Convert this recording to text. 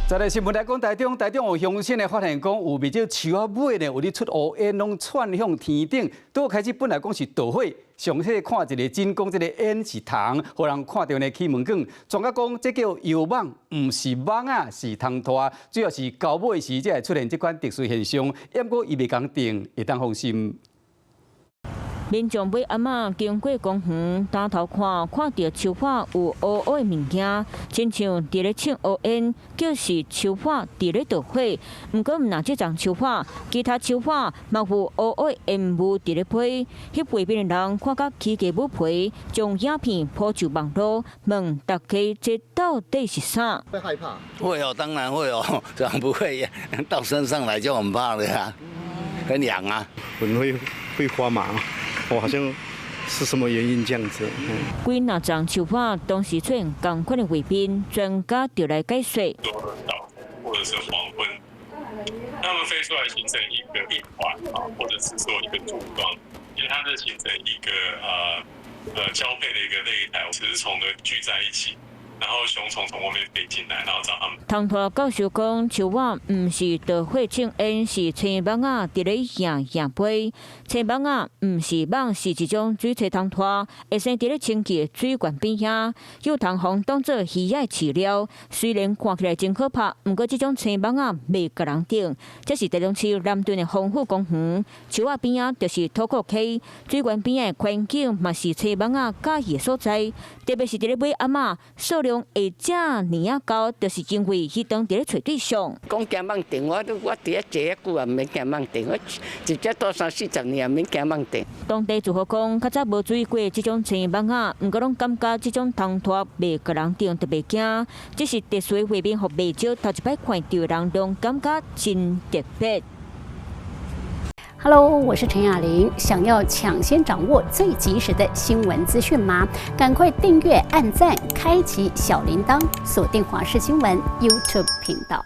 再来新闻来讲，台中有乡亲呢发现讲，有不少树啊尾呢有咧出乌烟，拢窜向天顶，都开始本来讲是导火，详细看一个真讲，这个烟是虫，互人看到呢起问讲，专家讲这叫药蠓，唔是蠓啊，是虫拖，主要是交尾时才会出现这款特殊现象，不过伊未讲定，会当放心。 民众买阿嬷经过公园，抬头看到树花有乌乌的物件，亲像伫咧唱乌烟，就是树花伫咧导火。毋过毋若这丛树花，其他树花嘛有乌乌的烟雾伫咧飞。翕画片的人看到起价不赔，将影片抛上网络，问大家这到底是啥？会害怕？会哦，当然会哦，这样不会到身上来就很怕了呀，很痒啊，会发麻。 我好像是什么原因这样子？几那丛树花当时出现同款的画面，专家就来解说。多的早晨或者是黄昏，它们飞出来形成一个一团啊，或者是说一个柱状，因为它是形成一个交配的一个擂台，雌虫的聚在一起。 然后雄虫从外面飞进来，然后找他们。唐托教授讲，树蛙唔是导火种烟，是青蠓仔伫咧行飞。青蠓仔唔是蠓，是一种水栖唐托，会生伫咧清气的水源边遐，有通风当做鱼仔饲料。虽然看起来真可怕，不过这种青蠓仔袂甲人叮。这是台中市南屯的丰富公园，树仔边仔就是土库溪，水源边的环境嘛是青蠓仔喜欢的所在，特别是伫咧尾阿嬷数量会这尼啊高，就是因为伊当伫咧找对象。讲惊蠓叮，我伫遐坐遐久啊，唔免惊蠓叮，我直接到30-40年，免惊蠓叮。当地住户讲，较早无注意过这种青蠓仔，毋过拢感觉这种虫拖袂甲人叮，特别惊。这是特殊的画面，互袂少头一摆看到的人拢感觉真特别。Hello， 我是陈雅玲。想要抢先掌握最及时的新闻资讯吗？赶快订阅、按赞、开启小铃铛，锁定华视新闻 YouTube 频道。